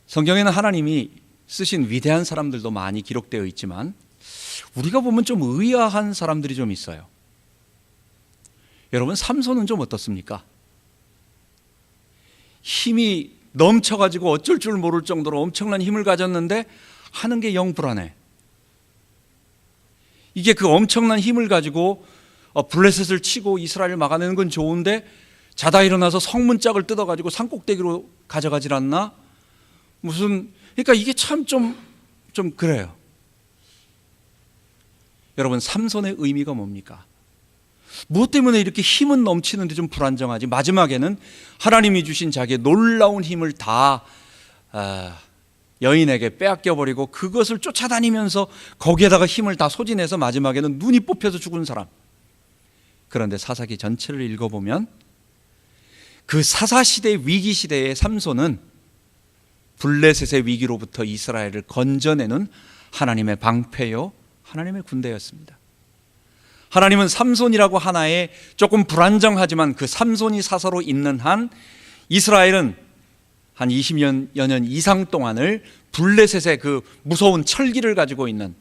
성경에는 하나님이 쓰신 위대한 사람들도 많이 기록되어 있지만 우리가 보면 좀 의아한 사람들이 좀 있어요. 여러분, 삼손은 좀 어떻습니까? 힘이 넘쳐가지고 어쩔 줄 모를 정도로 엄청난 힘을 가졌는데 하는 게 영 불안해. 이게 그 엄청난 힘을 가지고 블레셋을 치고 이스라엘을 막아내는 건 좋은데 자다 일어나서 성문짝을 뜯어가지고 산꼭대기로 가져가질 않나? 그러니까 이게 참 좀 그래요. 여러분, 삼손의 의미가 뭡니까? 무엇 때문에 이렇게 힘은 넘치는데 좀 불안정하지? 마지막에는 하나님이 주신 자기의 놀라운 힘을 다 여인에게 빼앗겨버리고 그것을 쫓아다니면서 거기에다가 힘을 다 소진해서 마지막에는 눈이 뽑혀서 죽은 사람. 그런데 사사기 전체를 읽어보면 그 사사시대 위기시대의 삼손은 블레셋의 위기로부터 이스라엘을 건져내는 하나님의 방패요, 하나님의 군대였습니다. 하나님은 삼손이라고 하나의 조금 불안정하지만 그 삼손이 사사로 있는 한 이스라엘은 한 20여 년 이상 동안을 블레셋의 그 무서운 철기를 가지고 있는,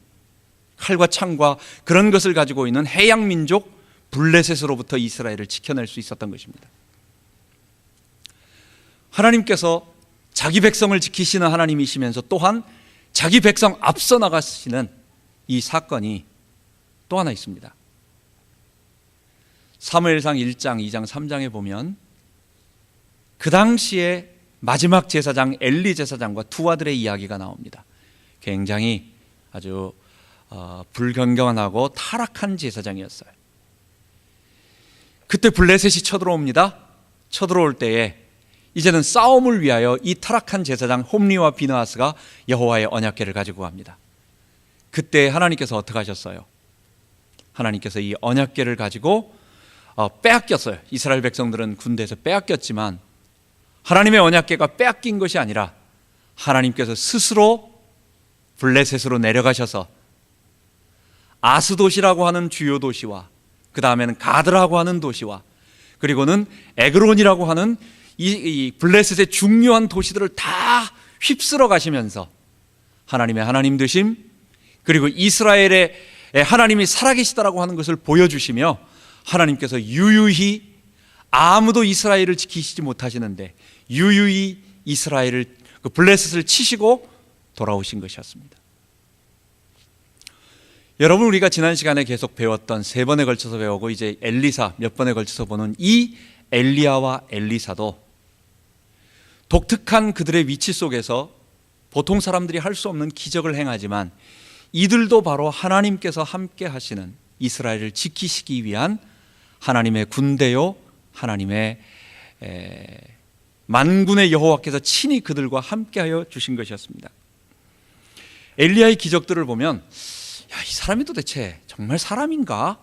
칼과 창과 그런 것을 가지고 있는 해양 민족 블레셋으로부터 이스라엘을 지켜낼 수 있었던 것입니다. 하나님께서 자기 백성을 지키시는 하나님이시면서 또한 자기 백성 앞서 나가시는 이 사건이 또 하나 있습니다. 사무엘상 1장, 2장, 3장에 보면 그 당시에 마지막 제사장 엘리 제사장과 두 아들의 이야기가 나옵니다. 굉장히 아주 불경건하고 타락한 제사장이었어요. 그때 블레셋이 쳐들어옵니다. 쳐들어올 때에 이제는 싸움을 위하여 이 타락한 제사장 홈리와 비느하스가 여호와의 언약궤를 가지고 갑니다. 그때 하나님께서 어떻게 하셨어요? 하나님께서 이 언약궤를 가지고 빼앗겼어요. 이스라엘 백성들은 군대에서 빼앗겼지만 하나님의 언약궤가 빼앗긴 것이 아니라 하나님께서 스스로 블레셋으로 내려가셔서 아스돗이라고 하는 주요 도시와 그 다음에는 가드라고 하는 도시와 그리고는 에그론이라고 하는 이 블레셋의 중요한 도시들을 다 휩쓸어 가시면서 하나님의 하나님 되심, 그리고 이스라엘의 하나님이 살아계시다라고 하는 것을 보여주시며 하나님께서 유유히 아무도 이스라엘을 지키시지 못하시는데 유유히 이스라엘을, 그 블레셋을 치시고 돌아오신 것이었습니다. 여러분, 우리가 지난 시간에 계속 배웠던 3번에 걸쳐서 배우고 이제 엘리사 몇 번에 걸쳐서 보는 이 엘리야와 엘리사도 독특한 그들의 위치 속에서 보통 사람들이 할 수 없는 기적을 행하지만 이들도 바로 하나님께서 함께 하시는 이스라엘을 지키시기 위한 하나님의 군대요, 하나님의 만군의 여호와께서 친히 그들과 함께하여 주신 것이었습니다. 엘리야의 기적들을 보면 이 사람이 도대체 정말 사람인가?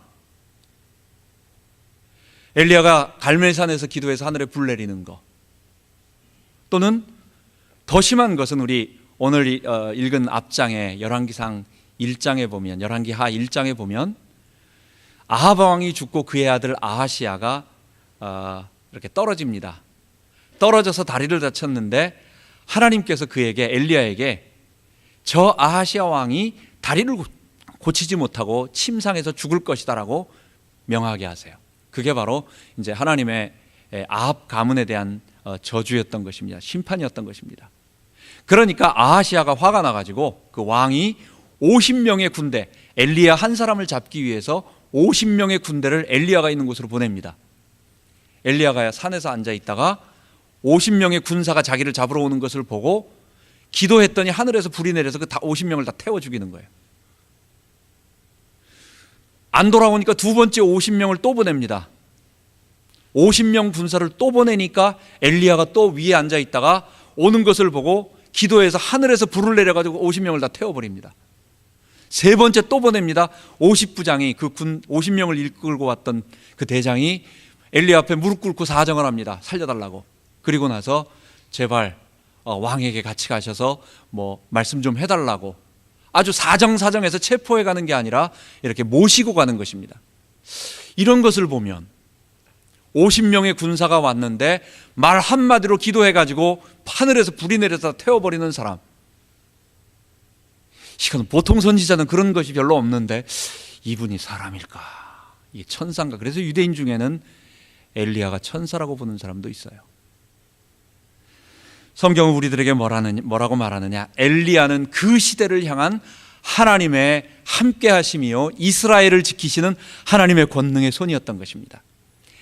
엘리야가 갈멜산에서 기도해서 하늘에 불 내리는 거, 또는 더 심한 것은 우리 오늘 읽은 앞장에 열왕기상 1장에 보면, 열왕기하 1장에 보면 아합 왕이 죽고 그의 아들 아하시야가 이렇게 떨어집니다. 떨어져서 다리를 다쳤는데 하나님께서 그에게, 엘리야에게 저 아하시야 왕이 다리를 고치지 못하고 침상에서 죽을 것이다라고 명하게 하세요. 그게 바로 이제 하나님의 아합 가문에 대한 저주였던 것입니다. 심판이었던 것입니다. 그러니까 아하시야가 화가 나가지고 그 왕이 50명의 군대, 엘리야 한 사람을 잡기 위해서 50명의 군대를 엘리야가 있는 곳으로 보냅니다. 엘리야가 산에서 앉아 있다가 50명의 군사가 자기를 잡으러 오는 것을 보고 기도했더니 하늘에서 불이 내려서 그 50명을 다 태워 죽이는 거예요. 안 돌아오니까 두 번째 50명을 또 보냅니다. 50명 군사를 또 보내니까 엘리야가 또 위에 앉아 있다가 오는 것을 보고 기도해서 하늘에서 불을 내려가지고 50명을 다 태워버립니다. 세 번째 또 보냅니다. 50부장이 그 군 50명을 이끌고 왔던 그 대장이 엘리야 앞에 무릎 꿇고 사정을 합니다. 살려달라고. 그리고 나서 제발 왕에게 같이 가셔서 말씀 좀 해달라고, 아주 사정사정해서 체포해 가는 게 아니라 이렇게 모시고 가는 것입니다. 이런 것을 보면 50명의 군사가 왔는데 말 한마디로 기도해가지고 하늘에서 불이 내려서 태워버리는 사람. 이건 보통 선지자는 그런 것이 별로 없는데 이분이 사람일까? 이 천사인가? 그래서 유대인 중에는 엘리야가 천사라고 보는 사람도 있어요. 성경은 우리들에게 뭐라고 말하느냐? 엘리야는 그 시대를 향한 하나님의 함께 하심이요 이스라엘을 지키시는 하나님의 권능의 손이었던 것입니다.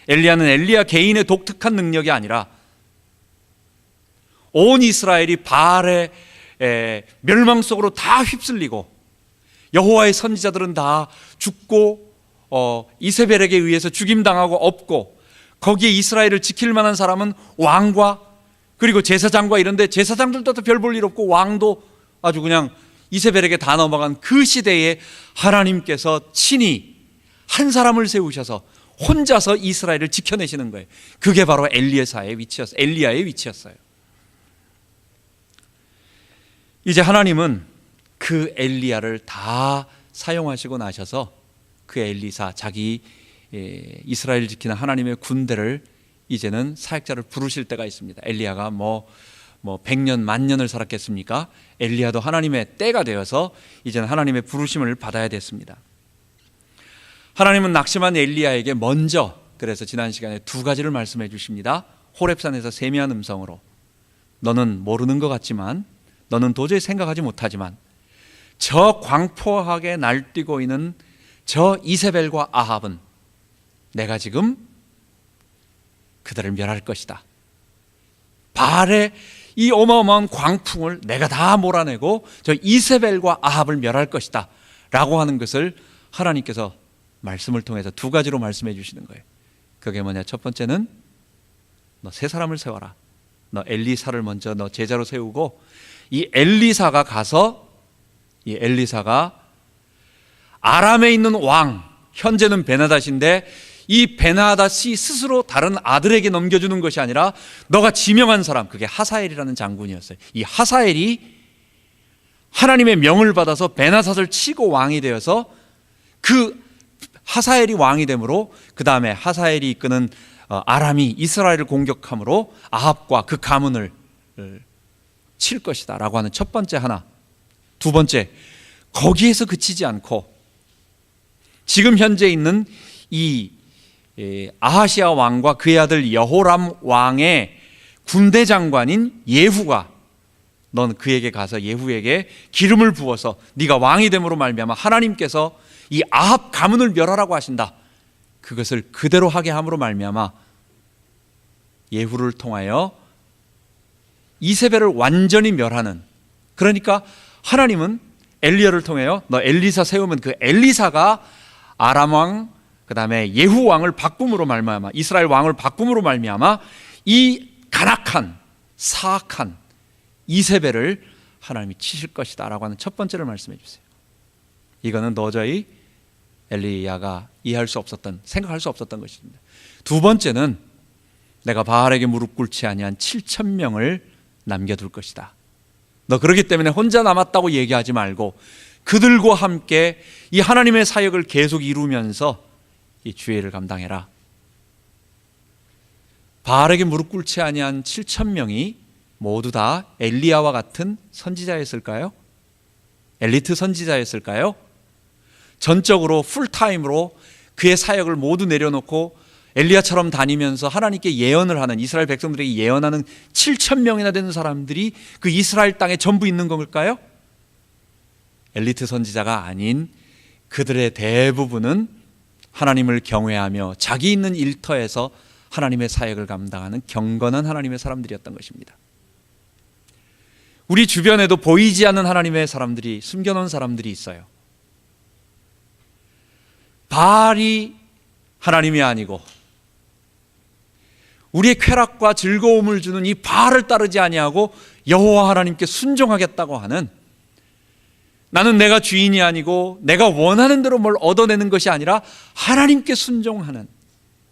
엘리야는 엘리야 개인의 독특한 능력이 아니라 온 이스라엘이 바알의 멸망 속으로 다 휩쓸리고 여호와의 선지자들은 다 죽고 이세벨에게 의해서 죽임당하고 없고 거기에 이스라엘을 지킬 만한 사람은 왕과 그리고 제사장과 이런데 제사장들도 별 볼 일 없고 왕도 아주 그냥 이세벨에게 다 넘어간 그 시대에 하나님께서 친히 한 사람을 세우셔서 혼자서 이스라엘을 지켜내시는 거예요. 그게 바로 엘리야의 위치였어요. 이제 하나님은 그 엘리야를 다 사용하시고 나셔서 그 엘리사 자기 이스라엘을 지키는 하나님의 군대를 이제는 사역자를 부르실 때가 있습니다. 엘리야가 뭐 100년, 1000년을 살았겠습니까? 엘리야도 하나님의 때가 되어서 이제는 하나님의 부르심을 받아야 됐습니다. 하나님은 낙심한 엘리야에게 먼저 그래서 지난 시간에 두 가지를 말씀해 주십니다. 호렙산에서 세미한 음성으로 너는 모르는 것 같지만 너는 도저히 생각하지 못하지만 저 광포하게 날뛰고 있는 저 이세벨과 아합은 내가 지금 그들을 멸할 것이다. 바알의 이 어마어마한 광풍을 내가 다 몰아내고 저 이세벨과 아합을 멸할 것이다 라고 하는 것을 하나님께서 말씀을 통해서 두 가지로 말씀해 주시는 거예요. 그게 뭐냐? 첫 번째는 너 세 사람을 세워라. 너 엘리사를 먼저 너 제자로 세우고 이 엘리사가 가서 이 엘리사가 아람에 있는 왕, 현재는 베나닷인데 이 베나닷이 스스로 다른 아들에게 넘겨주는 것이 아니라 너가 지명한 사람, 그게 하사엘이라는 장군이었어요. 이 하사엘이 하나님의 명을 받아서 베나닷을 치고 왕이 되어서 그 하사엘이 왕이 되므로 그 다음에 하사엘이 이끄는 아람이 이스라엘을 공격함으로 아합과 그 가문을 칠 것이다 라고 하는 첫 번째 하나. 두 번째, 거기에서 그치지 않고 지금 현재 있는 이 아하시아 왕과 그의 아들 여호람 왕의 군대 장관인 예후가 넌 그에게 가서 예후에게 기름을 부어서 네가 왕이 됨으로 말미암아 하나님께서 이 아합 가문을 멸하라고 하신다. 그것을 그대로 하게 함으로 말미암아 예후를 통하여 이세벨을 완전히 멸하는, 그러니까 하나님은 엘리야를 통하여 너 엘리사 세우면 그 엘리사가 아람 왕 그 다음에 예후 왕을 바꿈으로 말미암아 이스라엘 왕을 바꿈으로 말미암아 이 간악한 사악한 이세벨을 하나님이 치실 것이다 라고 하는 첫 번째를 말씀해 주세요. 이거는 도저히 엘리야가 이해할 수 없었던, 생각할 수 없었던 것입니다. 두 번째는 내가 바알에게 무릎 꿇지 아니한 7,000명을 남겨둘 것이다. 너 그렇기 때문에 혼자 남았다고 얘기하지 말고 그들과 함께 이 하나님의 사역을 계속 이루면서 이 주의를 감당해라. 바알에게 무릎 꿇지 아니한 7,000명이 모두 다 엘리야와 같은 선지자였을까요? 엘리트 선지자였을까요? 전적으로 풀타임으로 그의 사역을 모두 내려놓고 엘리야처럼 다니면서 하나님께 예언을 하는, 이스라엘 백성들에게 예언하는 7,000명이나 되는 사람들이 그 이스라엘 땅에 전부 있는 걸까요? 엘리트 선지자가 아닌 그들의 대부분은 하나님을 경외하며 자기 있는 일터에서 하나님의 사역을 감당하는 경건한 하나님의 사람들이었던 것입니다. 우리 주변에도 보이지 않는 하나님의 사람들이, 숨겨놓은 사람들이 있어요. 바알이 하나님이 아니고 우리의 쾌락과 즐거움을 주는 이 바알을 따르지 아니하고 여호와 하나님께 순종하겠다고 하는, 나는 내가 주인이 아니고 내가 원하는 대로 뭘 얻어내는 것이 아니라 하나님께 순종하는,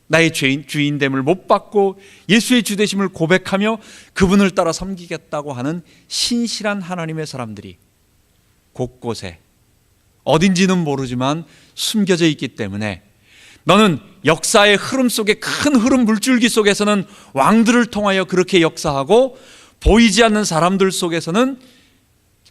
나의 주인됨을 못 받고 예수의 주되심을 고백하며 그분을 따라 섬기겠다고 하는 신실한 하나님의 사람들이 곳곳에 어딘지는 모르지만 숨겨져 있기 때문에 너는 역사의 흐름 속에, 큰 흐름 물줄기 속에서는 왕들을 통하여 그렇게 역사하고, 보이지 않는 사람들 속에서는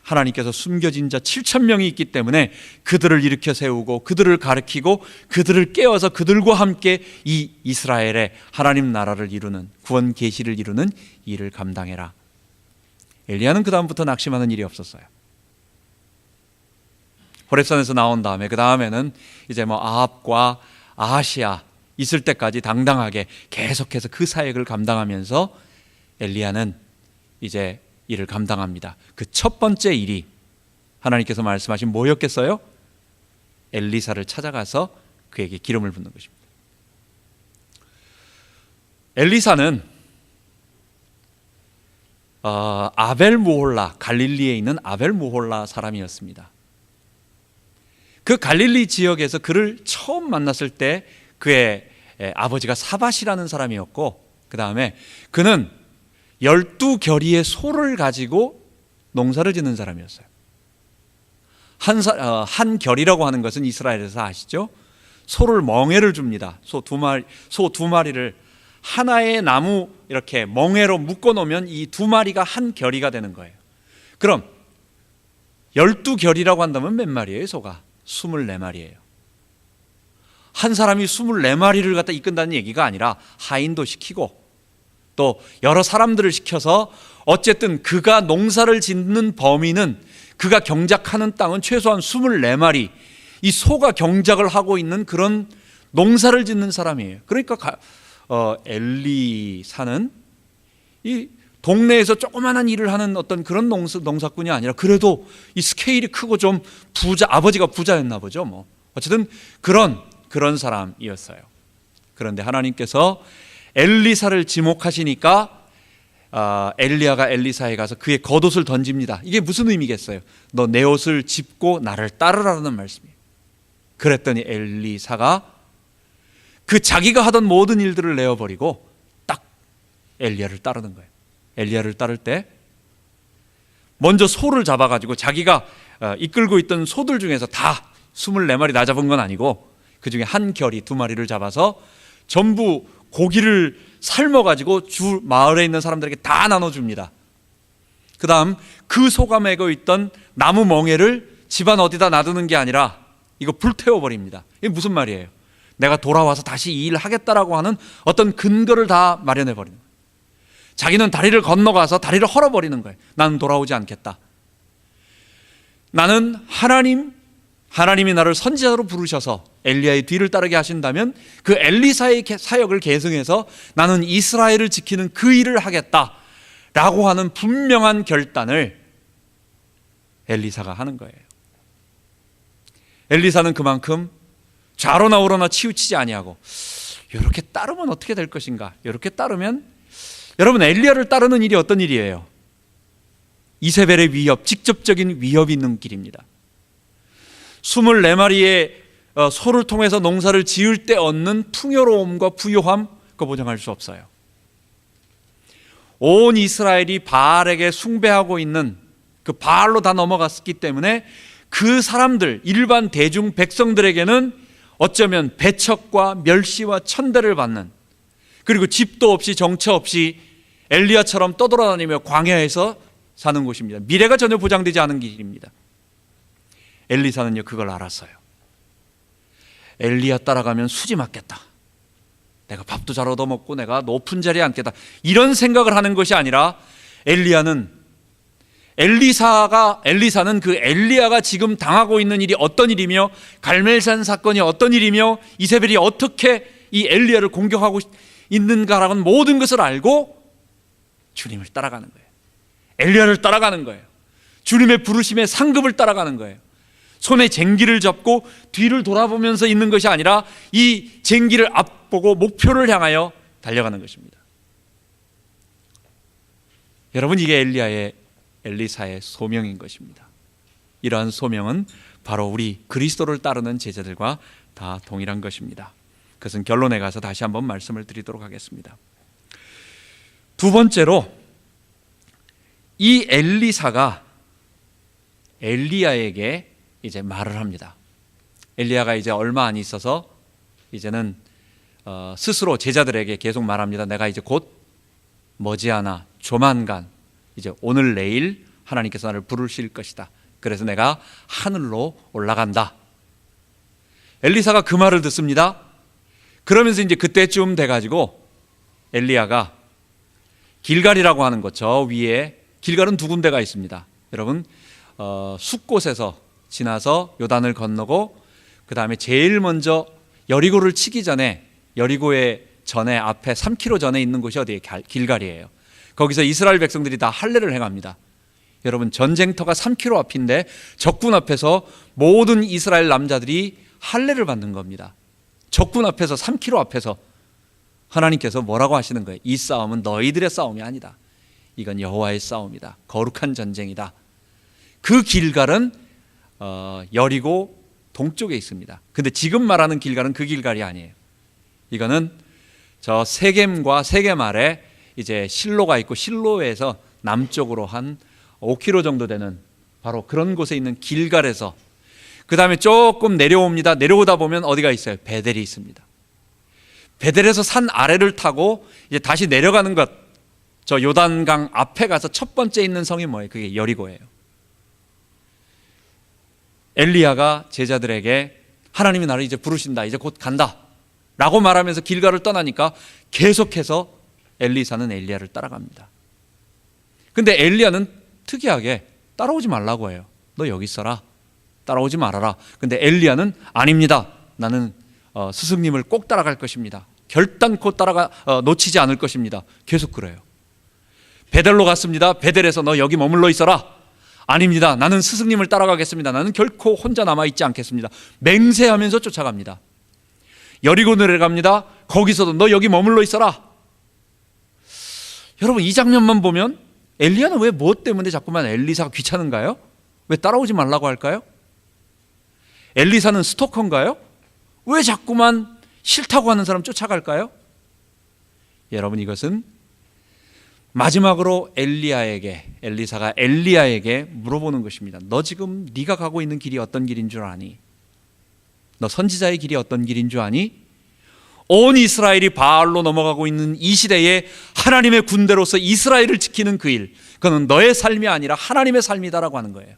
하나님께서 숨겨진 자 7,000명이 있기 때문에 그들을 일으켜 세우고 그들을 가르치고 그들을 깨워서 그들과 함께 이 이스라엘의 하나님 나라를 이루는, 구원 계시를 이루는 일을 감당해라. 엘리야는 그 다음부터 낙심하는 일이 없었어요. 호렙산에서 나온 다음에 그 다음에는 이제 아합과 아하시아 있을 때까지 당당하게 계속해서 그 사역을 감당하면서 엘리야는 이제 일을 감당합니다. 그 첫 번째 일이 하나님께서 말씀하신 뭐였겠어요? 엘리사를 찾아가서 그에게 기름을 붓는 것입니다. 엘리사는 아벨무홀라, 갈릴리에 있는 아벨무홀라 사람이었습니다. 그 갈릴리 지역에서 그를 처음 만났을 때 그의 아버지가 사밧이라는 사람이었고, 그 다음에 그는 12결의의 소를 가지고 농사를 짓는 사람이었어요. 한 결이라고 하는 것은 이스라엘에서 아시죠? 소를 멍에를 줍니다. 소 두 마리를 하나의 나무 이렇게 멍에로 묶어 놓으면 이 두 마리가 한 결이가 되는 거예요. 그럼 12결이라고 한다면 몇 마리예요? 소가 24마리예요. 한 사람이 24마리를 갖다 이끈다는 얘기가 아니라 하인도 시키고 또 여러 사람들을 시켜서 어쨌든 그가 농사를 짓는 범위는, 그가 경작하는 땅은 최소한 24마리, 이 소가 경작을 하고 있는 그런 농사를 짓는 사람이에요. 그러니까 엘리사는 이 동네에서 조그마한 일을 하는 어떤 그런 농사꾼이 아니라 그래도 이 스케일이 크고 좀 아버지가 부자였나 보죠. 어쨌든 그런 사람이었어요. 그런데 하나님께서 엘리사를 지목하시니까 엘리야가 엘리사에 가서 그의 겉옷을 던집니다. 이게 무슨 의미겠어요? 너 내 옷을 짚고 나를 따르라는 말씀이에요. 그랬더니 엘리사가 그 자기가 하던 모든 일들을 내어버리고 딱 엘리야를 따르는 거예요. 엘리야를 따를 때 먼저 소를 잡아가지고 자기가 이끌고 있던 소들 중에서 다 24마리 나 잡은 건 아니고 그 중에 한 결이 2마리를 잡아서 전부 고기를 삶아가지고 마을에 있는 사람들에게 다 나눠줍니다. 그 다음 그 소가 메고 있던 나무 멍에를 집안 어디다 놔두는 게 아니라 이거 불태워버립니다. 이게 무슨 말이에요? 내가 돌아와서 다시 이 일을 하겠다라고 하는 어떤 근거를 다 마련해버리는 거예요. 자기는 다리를 건너가서 다리를 헐어버리는 거예요. 나는 돌아오지 않겠다. 나는 하나님이 나를 선지자로 부르셔서 엘리야의 뒤를 따르게 하신다면 그 엘리사의 사역을 계승해서 나는 이스라엘을 지키는 그 일을 하겠다라고 하는 분명한 결단을 엘리사가 하는 거예요. 엘리사는 그만큼 좌로나 우로나 치우치지 아니하고 이렇게 따르면 어떻게 될 것인가, 이렇게 따르면, 여러분 엘리야를 따르는 일이 어떤 일이에요? 이세벨의 위협, 직접적인 위협이 있는 길입니다. 24마리의 소를 통해서 농사를 지을 때 얻는 풍요로움과 부요함, 그거 보장할 수 없어요. 온 이스라엘이 바알에게 숭배하고 있는 그 바알로 다 넘어갔기 때문에 그 사람들, 일반 대중 백성들에게는 어쩌면 배척과 멸시와 천대를 받는, 그리고 집도 없이 정처 없이 엘리야처럼 떠돌아다니며 광야에서 사는 곳입니다. 미래가 전혀 보장되지 않은 길입니다. 엘리사는요 그걸 알았어요. 엘리야 따라가면 수지 맞겠다, 내가 밥도 잘 얻어먹고 내가 높은 자리에 앉겠다, 이런 생각을 하는 것이 아니라 엘리사는 그 엘리야가 지금 당하고 있는 일이 어떤 일이며 갈멜산 사건이 어떤 일이며 이세벨이 어떻게 이 엘리야를 공격하고 있는가라는 모든 것을 알고 주님을 따라가는 거예요. 엘리야를 따라가는 거예요. 주님의 부르심의 상급을 따라가는 거예요. 손에 쟁기를 잡고 뒤를 돌아보면서 있는 것이 아니라 이 쟁기를 앞보고 목표를 향하여 달려가는 것입니다. 여러분, 이게 엘리사의 소명인 것입니다. 이러한 소명은 바로 우리 그리스도를 따르는 제자들과 다 동일한 것입니다. 그것은 결론에 가서 다시 한번 말씀을 드리도록 하겠습니다. 두 번째로, 이 엘리사가 엘리야에게 이제 말을 합니다. 엘리야가 이제 얼마 안 있어서 이제는 스스로 제자들에게 계속 말합니다. 내가 이제 곧 머지않아 조만간 이제 오늘 내일 하나님께서 나를 부르실 것이다. 그래서 내가 하늘로 올라간다. 엘리사가 그 말을 듣습니다. 그러면서 이제 그때쯤 돼가지고 엘리야가 길갈이라고 하는 곳, 저 위에 길갈은 두 군데가 있습니다. 여러분, 숲곳에서 지나서 요단을 건너고 그 다음에 제일 먼저 여리고를 치기 전에, 여리고의 전에 앞에 3km 전에 있는 곳이 어디에? 길갈이에요. 거기서 이스라엘 백성들이 다 할례를 행합니다. 여러분, 전쟁터가 3km 앞인데 적군 앞에서 모든 이스라엘 남자들이 할례를 받는 겁니다. 적군 앞에서, 3km 앞에서 하나님께서 뭐라고 하시는 거예요? 이 싸움은 너희들의 싸움이 아니다. 이건 여호와의 싸움이다. 거룩한 전쟁이다. 그 길갈은 여리고 동쪽에 있습니다. 근데 지금 말하는 길갈은 그 길갈이 아니에요. 이거는 저 세겜과 세겜 아래 이제 실로가 있고, 실로에서 남쪽으로 한 5km 정도 되는 바로 그런 곳에 있는 길갈에서, 그 다음에 조금 내려옵니다. 내려오다 보면 어디가 있어요? 베델이 있습니다. 베델에서 산 아래를 타고 이제 다시 내려가는 것, 저 요단강 앞에 가서 첫 번째 있는 성이 뭐예요? 그게 여리고예요. 엘리야가 제자들에게 하나님이 나를 이제 부르신다, 이제 곧 간다 라고 말하면서 길갈을 떠나니까 계속해서 엘리사는 엘리야를 따라갑니다. 근데 엘리야는 특이하게 따라오지 말라고 해요. 너 여기 있어라, 따라오지 말아라. 근데 엘리야는 아닙니다, 나는 스승님을 꼭 따라갈 것입니다. 결단코 놓치지 않을 것입니다. 계속 그래요. 베델로 갔습니다. 베델에서 너 여기 머물러 있어라. 아닙니다, 나는 스승님을 따라가겠습니다. 나는 결코 혼자 남아있지 않겠습니다. 맹세하면서 쫓아갑니다. 여리고 내려갑니다. 거기서도 너 여기 머물러 있어라. 여러분, 이 장면만 보면 엘리야는 왜 무엇 때문에 자꾸만 엘리사가 귀찮은가요? 왜 따라오지 말라고 할까요? 엘리사는 스토커인가요? 왜 자꾸만 싫다고 하는 사람 쫓아갈까요? 여러분, 이것은 마지막으로 엘리사가 엘리야에게 물어보는 것입니다. 너 지금 네가 가고 있는 길이 어떤 길인 줄 아니? 너 선지자의 길이 어떤 길인 줄 아니? 온 이스라엘이 바알로 넘어가고 있는 이 시대에 하나님의 군대로서 이스라엘을 지키는 그 일, 그건 너의 삶이 아니라 하나님의 삶이다라고 하는 거예요.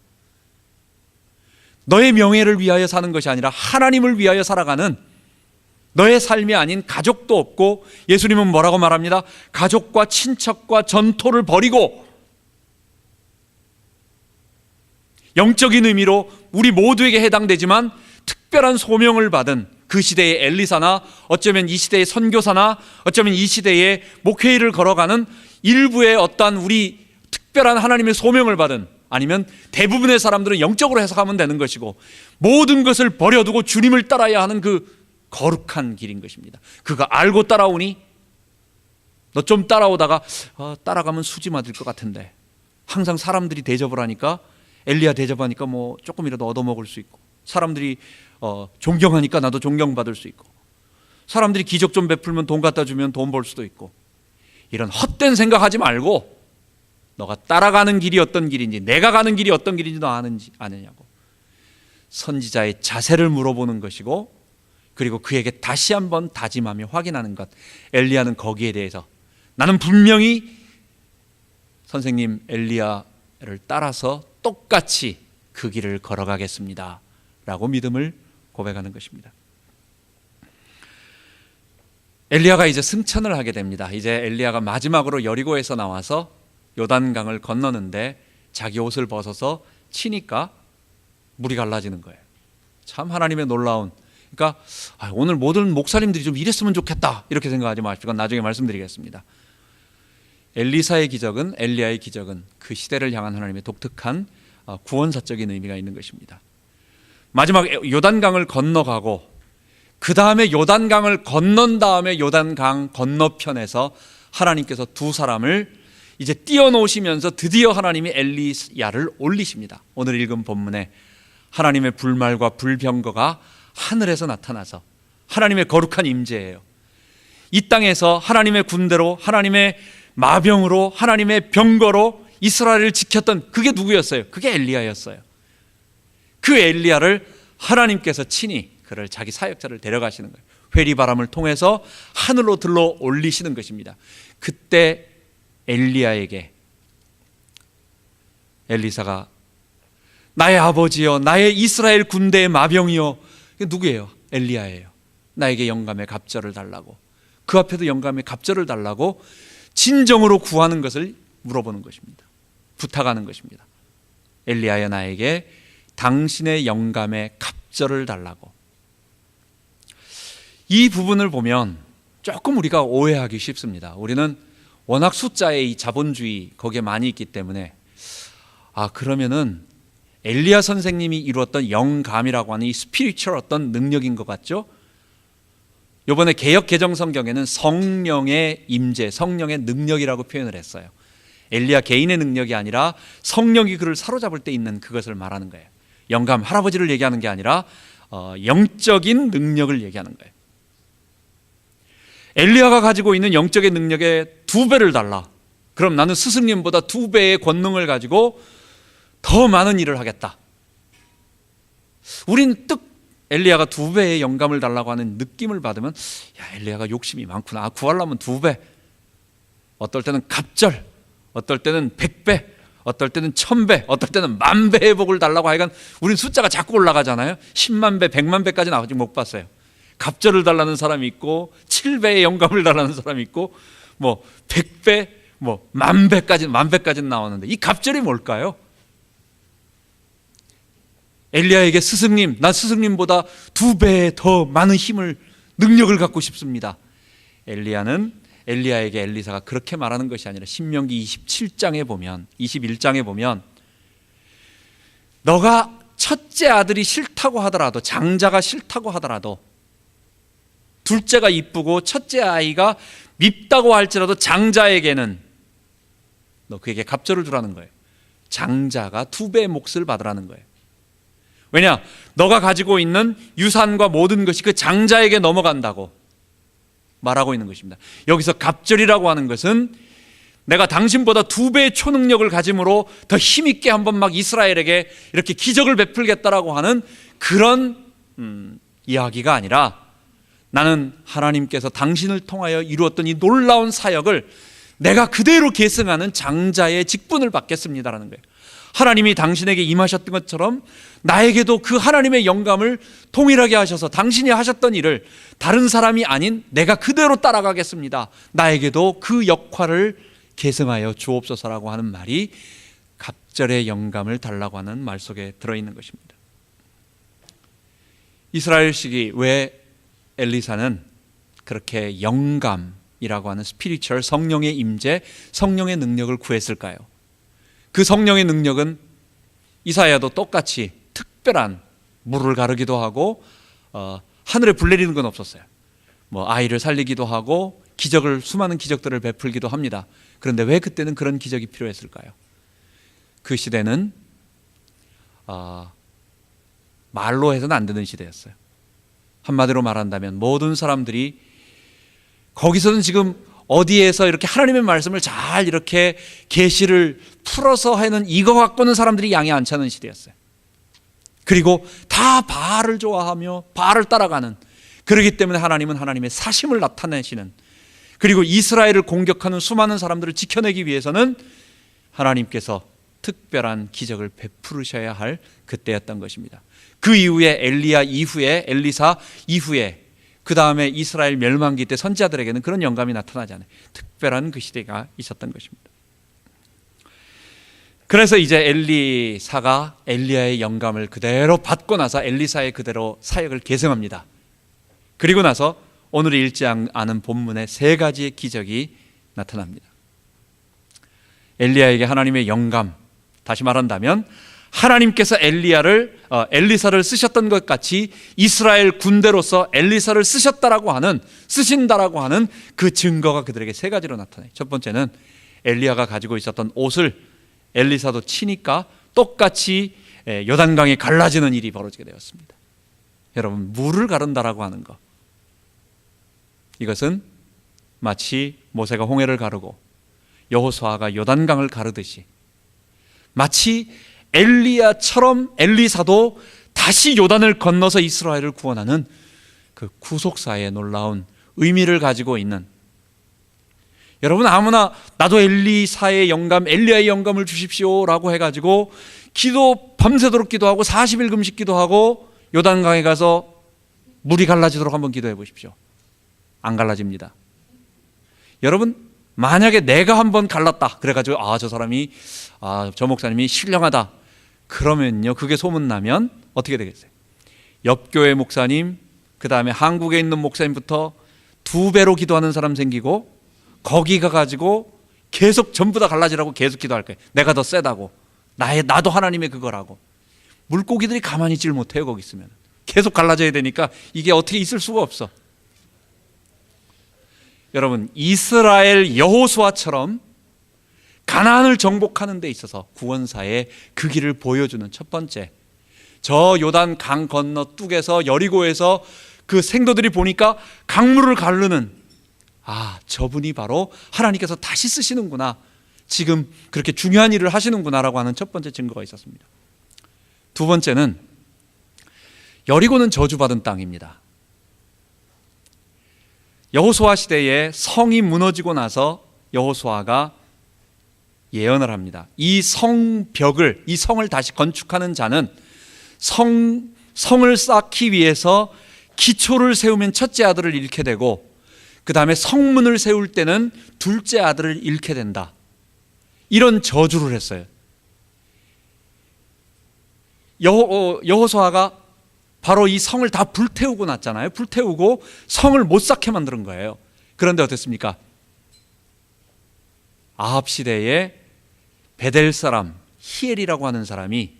너의 명예를 위하여 사는 것이 아니라 하나님을 위하여 살아가는, 너의 삶이 아닌 가족도 없고, 예수님은 뭐라고 말합니다? 가족과 친척과 전토를 버리고, 영적인 의미로 우리 모두에게 해당되지만 특별한 소명을 받은 그 시대의 엘리사나, 어쩌면 이 시대의 선교사나, 어쩌면 이 시대의 목회일을 걸어가는 일부의 어떠한 우리 특별한 하나님의 소명을 받은, 아니면 대부분의 사람들은 영적으로 해석하면 되는 것이고, 모든 것을 버려두고 주님을 따라야 하는 그 거룩한 길인 것입니다. 그거 알고 따라오니? 너 좀 따라오다가 따라가면 수지 맞을 것 같은데, 항상 사람들이 대접을 하니까, 엘리야 대접하니까 뭐 조금이라도 얻어먹을 수 있고, 사람들이 존경하니까 나도 존경받을 수 있고, 사람들이 기적 좀 베풀면 돈 갖다 주면 돈 벌 수도 있고, 이런 헛된 생각하지 말고 너가 따라가는 길이 어떤 길인지, 내가 가는 길이 어떤 길인지 너 아느냐고 선지자의 자세를 물어보는 것이고, 그리고 그에게 다시 한번 다짐하며 확인하는 것. 엘리야는 거기에 대해서 나는 분명히 선생님 엘리야를 따라서 똑같이 그 길을 걸어가겠습니다 라고 믿음을 고백하는 것입니다. 엘리야가 이제 승천을 하게 됩니다. 이제 엘리야가 마지막으로 여리고에서 나와서 요단강을 건너는데 자기 옷을 벗어서 치니까 물이 갈라지는 거예요. 참 하나님의 놀라운, 그러니까 오늘 모든 목사님들이 좀 이랬으면 좋겠다 이렇게 생각하지 마십시오. 그건 나중에 말씀드리겠습니다. 엘리사의 기적은, 엘리야의 기적은 그 시대를 향한 하나님의 독특한 구원사적인 의미가 있는 것입니다. 마지막 요단강을 건너가고, 그 다음에 요단강을 건넌 다음에 요단강 건너편에서 하나님께서 두 사람을 이제 띄워놓으시면서 드디어 하나님이 엘리야를 올리십니다. 오늘 읽은 본문에 하나님의 불말과 불병거가 하늘에서 나타나서 하나님의 거룩한 임재예요. 이 땅에서 하나님의 군대로, 하나님의 마병으로, 하나님의 병거로 이스라엘을 지켰던 그게 누구였어요? 그게 엘리야였어요. 그 엘리야를 하나님께서 친히 그를 자기 사역자를 데려가시는 거예요. 회리바람을 통해서 하늘로 들러 올리시는 것입니다. 그때 엘리야에게 엘리사가 나의 아버지여, 나의 이스라엘 군대의 마병이여, 누구예요? 엘리야예요. 나에게 영감의 갑절을 달라고, 그 앞에도 영감의 갑절을 달라고 진정으로 구하는 것을 물어보는 것입니다. 부탁하는 것입니다. 엘리야여, 나에게 당신의 영감의 갑절을 달라고. 이 부분을 보면 조금 우리가 오해하기 쉽습니다. 우리는 워낙 숫자의 이 자본주의 거기에 많이 있기 때문에 그러면은 엘리야 선생님이 이루었던 영감이라고 하는 이 스피리추얼 어떤 능력인 것 같죠? 이번에 개역 개정 성경에는 성령의 임재, 성령의 능력이라고 표현을 했어요. 엘리야 개인의 능력이 아니라 성령이 그를 사로잡을 때 있는 그것을 말하는 거예요. 영감, 할아버지를 얘기하는 게 아니라 영적인 능력을 얘기하는 거예요. 엘리야가 가지고 있는 영적인 능력의 2배를 달라. 그럼 나는 스승님보다 2배의 권능을 가지고 더 많은 일을 하겠다. 우린 엘리야가 2배의 영감을 달라고 하는 느낌을 받으면 엘리야가 욕심이 많구나. 구하려면 2배, 어떨 때는 갑절, 어떨 때는 100배, 어떨 때는 1000배, 어떨 때는 10,000배 회복을 달라고. 하여간 우린 숫자가 자꾸 올라가잖아요. 10만 배, 100만 배까지는 아직 못 봤어요. 갑절을 달라는 사람이 있고 7배의 영감을 달라는 사람이 있고 100배, 10,000배까지는 나오는데 이 갑절이 뭘까요? 엘리야에게 스승님, 난 스승님보다 2배 더 많은 힘을, 능력을 갖고 싶습니다. 엘리야에게 엘리사가 그렇게 말하는 것이 아니라 신명기 21장에 보면 너가 첫째 아들이 싫다고 하더라도, 장자가 싫다고 하더라도, 둘째가 이쁘고 첫째 아이가 밉다고 할지라도 장자에게는 너 그에게 갑절을 두라는 거예요. 장자가 2배의 몫을 받으라는 거예요. 왜냐? 너가 가지고 있는 유산과 모든 것이 그 장자에게 넘어간다고 말하고 있는 것입니다. 여기서 갑절이라고 하는 것은 내가 당신보다 2배의 초능력을 가짐으로 더 힘있게 한번 막 이스라엘에게 이렇게 기적을 베풀겠다라고 하는 그런 이야기가 아니라, 나는 하나님께서 당신을 통하여 이루었던 이 놀라운 사역을 내가 그대로 계승하는 장자의 직분을 받겠습니다라는 거예요. 하나님이 당신에게 임하셨던 것처럼 나에게도 그 하나님의 영감을 동일하게 하셔서 당신이 하셨던 일을 다른 사람이 아닌 내가 그대로 따라가겠습니다. 나에게도 그 역할을 계승하여 주옵소서라고 하는 말이 갑절의 영감을 달라고 하는 말 속에 들어있는 것입니다. 이스라엘식이 왜 엘리사는 그렇게 영감이라고 하는 스피리추얼, 성령의 임재, 성령의 능력을 구했을까요? 그 성령의 능력은 이사야도 똑같이 특별한 물을 가르기도 하고 하늘에 불 내리는 건 없었어요. 아이를 살리기도 하고 수많은 기적들을 베풀기도 합니다. 그런데 왜 그때는 그런 기적이 필요했을까요? 그 시대는 말로 해서는 안 되는 시대였어요. 한마디로 말한다면 모든 사람들이 거기서는 지금 어디에서 이렇게 하나님의 말씀을 잘 이렇게 계시를 풀어서 하는 이거 갖고는 사람들이 양이 안 차는 시대였어요. 그리고 다 바알을 좋아하며 바알을 따라가는, 그렇기 때문에 하나님은 하나님의 사심을 나타내시는, 그리고 이스라엘을 공격하는 수많은 사람들을 지켜내기 위해서는 하나님께서 특별한 기적을 베푸셔야 할 그때였던 것입니다. 그 이후에 엘리사 이후에 그 다음에 이스라엘 멸망기 때 선지자들에게는 그런 영감이 나타나지 않아요. 특별한 그 시대가 있었던 것입니다. 그래서 이제 엘리사가 엘리야의 영감을 그대로 받고 나서 엘리사의 그대로 사역을 계승합니다. 그리고 나서 오늘 읽지 않은 본문에 3가지의 기적이 나타납니다. 엘리야에게 하나님의 영감, 다시 말한다면 하나님께서 엘리사를 쓰셨던 것 같이 이스라엘 군대로서 엘리사를 쓰신다라고 하는 그 증거가 그들에게 3가지로 나타나요. 첫 번째는 엘리야가 가지고 있었던 옷을 엘리사도 치니까 똑같이 요단강이 갈라지는 일이 벌어지게 되었습니다. 여러분, 물을 가른다라고 하는 것, 이것은 마치 모세가 홍해를 가르고 여호수아가 요단강을 가르듯이 마치 엘리야처럼 엘리사도 다시 요단을 건너서 이스라엘을 구원하는 그 구속사의 놀라운 의미를 가지고 있는, 여러분 아무나 나도 엘리사의 영감, 엘리야의 영감을 주십시오라고 해가지고 기도 밤새도록 기도하고 40일 금식 기도하고 요단강에 가서 물이 갈라지도록 한번 기도해 보십시오. 안 갈라집니다. 여러분 만약에 내가 한번 갈랐다 그래가지고 저 사람이 저 목사님이 신령하다 그러면요, 그게 소문나면 어떻게 되겠어요? 옆 교회 목사님, 그 다음에 한국에 있는 목사님부터 2배로 기도하는 사람 생기고, 거기 가가지고 계속 전부 다 갈라지라고 계속 기도할 거예요. 내가 더 세다고, 나도 하나님의 그거라고. 물고기들이 가만히 있질 못해요. 거기 있으면 계속 갈라져야 되니까 이게 어떻게 있을 수가 없어. 여러분, 이스라엘 여호수아처럼 가나안을 정복하는 데 있어서 구원사의 그 길을 보여주는 첫 번째, 저 요단 강 건너 뚝에서 여리고에서 그 생도들이 보니까 강물을 가르는, 저분이 바로 하나님께서 다시 쓰시는구나, 지금 그렇게 중요한 일을 하시는구나라고 하는 첫 번째 증거가 있었습니다. 두 번째는 여리고는 저주받은 땅입니다. 여호수아 시대에 성이 무너지고 나서 여호수아가 예언을 합니다. 이 성벽을, 이 성을 다시 건축하는 자는 성을 쌓기 위해서 기초를 세우면 첫째 아들을 잃게 되고, 그 다음에 성문을 세울 때는 둘째 아들을 잃게 된다, 이런 저주를 했어요. 여호수아가 바로 이 성을 다 불태우고 났잖아요. 불태우고 성을 못 쌓게 만드는 거예요. 그런데 어땠습니까? 아합 시대에 베델 사람 히엘이라고 하는 사람이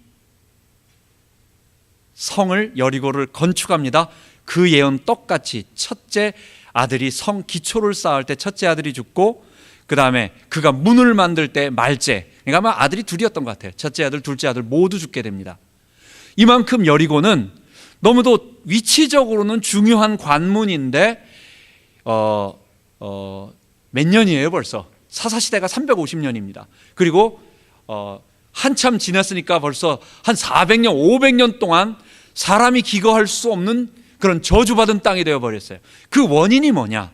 성을, 여리고를 건축합니다. 그 예언 똑같이 첫째 아들이 성 기초를 쌓을 때 첫째 아들이 죽고, 그 다음에 그가 문을 만들 때 말째, 그러니까 아마 아들이 둘이었던 것 같아요. 첫째 아들, 둘째 아들 모두 죽게 됩니다. 이만큼 여리고는 너무도 위치적으로는 중요한 관문인데 몇 년이에요 벌써? 사사시대가 350년입니다. 그리고 한참 지났으니까 벌써 한 400년, 500년 동안 사람이 기거할 수 없는 그런 저주받은 땅이 되어버렸어요. 그 원인이 뭐냐?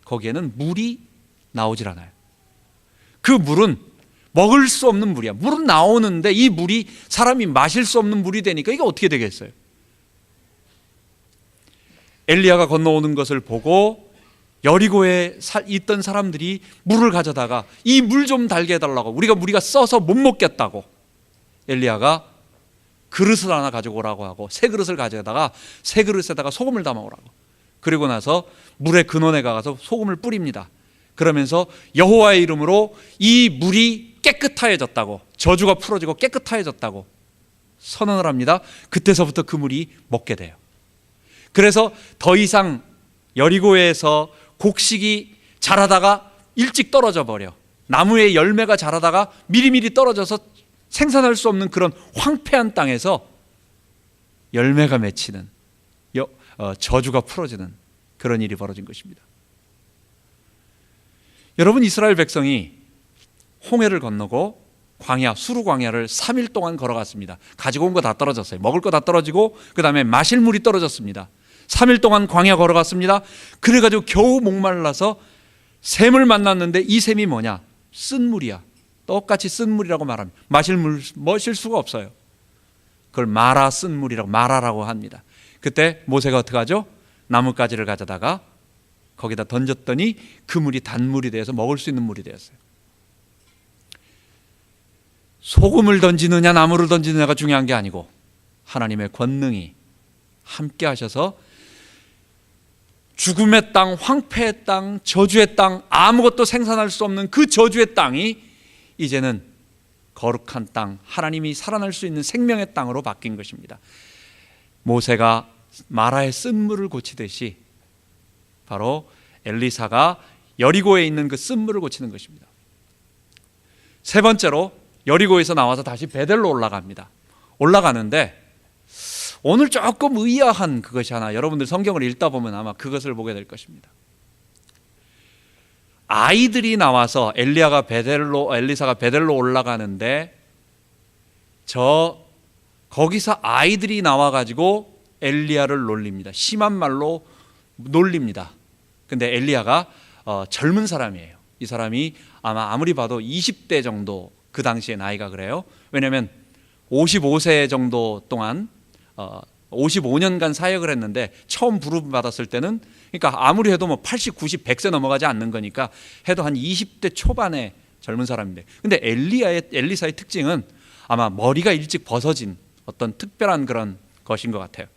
거기에는 물이 나오질 않아요. 그 물은 먹을 수 없는 물이야. 물은 나오는데 이 물이 사람이 마실 수 없는 물이 되니까 이게 어떻게 되겠어요? 엘리야가 건너오는 것을 보고 여리고에 있던 사람들이 물을 가져다가 이 물 좀 달게 해달라고, 우리가 써서 못 먹겠다고 엘리야가 그릇을 하나 가지고 오라고 하고, 새 그릇을 가져다가 새 그릇에다가 소금을 담아 오라고. 그리고 나서 물의 근원에 가서 소금을 뿌립니다. 그러면서 여호와의 이름으로 이 물이 깨끗하여졌다고, 저주가 풀어지고 깨끗하여졌다고 선언을 합니다. 그때서부터 그 물이 먹게 돼요. 그래서 더 이상 여리고에서 곡식이 자라다가 일찍 떨어져 버려, 나무에 열매가 자라다가 미리미리 떨어져서 생산할 수 없는 그런 황폐한 땅에서 열매가 맺히는, 저주가 풀어지는 그런 일이 벌어진 것입니다. 여러분, 이스라엘 백성이 홍해를 건너고 광야, 수르 광야를 3일 동안 걸어갔습니다. 가지고 온 거 다 떨어졌어요. 먹을 거 다 떨어지고 그 다음에 마실 물이 떨어졌습니다. 3일 동안 광야 걸어갔습니다. 그래가지고 겨우 목말라서 샘을 만났는데 이 샘이 뭐냐? 쓴 물이야. 똑같이 쓴 물이라고 말합니다. 마실 수가 없어요. 그걸 마라, 쓴 물이라고, 마라라고 합니다. 그때 모세가 어떻게 하죠? 나뭇가지를 가져다가 거기다 던졌더니 그 물이 단물이 되어서 먹을 수 있는 물이 되었어요. 소금을 던지느냐 나무를 던지느냐가 중요한 게 아니고 하나님의 권능이 함께 하셔서 죽음의 땅, 황폐의 땅, 저주의 땅, 아무것도 생산할 수 없는 그 저주의 땅이 이제는 거룩한 땅, 하나님이 살아날 수 있는 생명의 땅으로 바뀐 것입니다. 모세가 마라의 쓴물을 고치듯이 바로 엘리사가 여리고에 있는 그 쓴물을 고치는 것입니다. 세 번째로 여리고에서 나와서 다시 베델로 올라갑니다. 올라가는데 오늘 조금 의아한 그것이 하나, 여러분들 성경을 읽다 보면 아마 그것을 보게 될 것입니다. 아이들이 나와서 엘리사가 베델로 올라가는데 거기서 아이들이 나와가지고 엘리야를 놀립니다. 심한 말로 놀립니다. 근데 엘리야가 젊은 사람이에요. 이 사람이 아무리 봐도 20대 정도, 그 당시에 나이가 그래요. 왜냐하면 55세 정도 동안 55년간 사역을 했는데 처음 부름받았을 때는, 그러니까 아무리 해도 뭐 80, 90, 100세 넘어가지 않는 거니까 해도 한 20대 초반의 젊은 사람인데, 근데 엘리사의 특징은 아마 머리가 일찍 벗어진 어떤 특별한 그런 것인 것 같아요.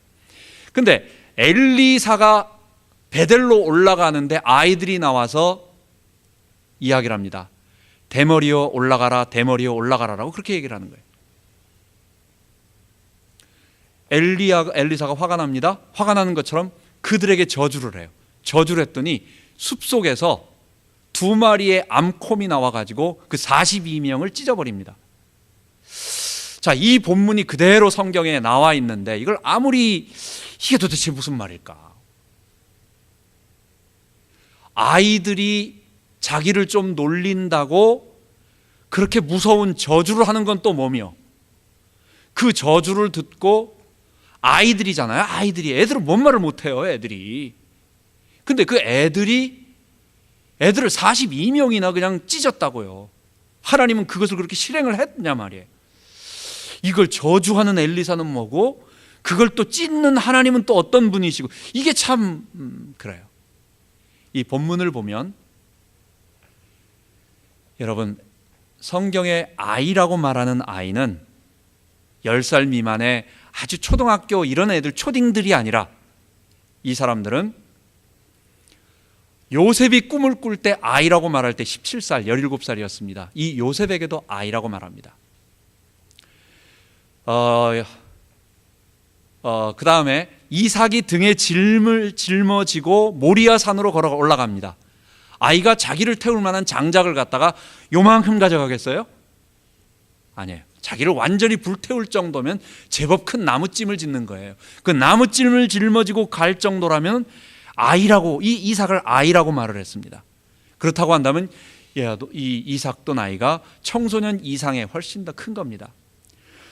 근데 엘리사가 베델로 올라가는데 아이들이 나와서 이야기를 합니다. 대머리여 올라가라, 대머리여 올라가라라고 그렇게 얘기를 하는 거예요. 엘리사가 화가 납니다. 화가 나는 것처럼 그들에게 저주를 해요. 저주를 했더니 숲속에서 2마리의 암콤이 나와가지고 그 42명을 찢어버립니다. 자, 이 본문이 그대로 성경에 나와 있는데 이걸 아무리, 이게 도대체 무슨 말일까? 아이들이 자기를 좀 놀린다고 그렇게 무서운 저주를 하는 건 또 뭐며, 그 저주를 듣고 아이들이잖아요. 애들은 뭔 말을 못해요. 애들이. 근데 그 애들을 42명이나 그냥 찢었다고요. 하나님은 그것을 그렇게 실행을 했냐 말이에요. 이걸 저주하는 엘리사는 뭐고, 그걸 또 찢는 하나님은 또 어떤 분이시고, 이게 참 그래요. 이 본문을 보면 여러분, 성경의 아이라고 말하는 아이는 10살 미만의 아주 초등학교 이런 애들, 초딩들이 아니라, 이 사람들은 요셉이 꿈을 꿀 때 아이라고 말할 때 17살, 17살이었습니다. 이 요셉에게도 아이라고 말합니다. 그 다음에 이삭이 등에 짊어지고 모리아 산으로 걸어 올라갑니다. 아이가 자기를 태울 만한 장작을 갖다가 요만큼 가져가겠어요? 아니에요. 자기를 완전히 불태울 정도면 제법 큰 나무찜을 짓는 거예요. 그 나무찜을 짊어지고 갈 정도라면 아이라고, 이 이삭을 아이라고 말을 했습니다. 그렇다고 한다면 이 이삭도 나이가 청소년 이상의 훨씬 더 큰 겁니다.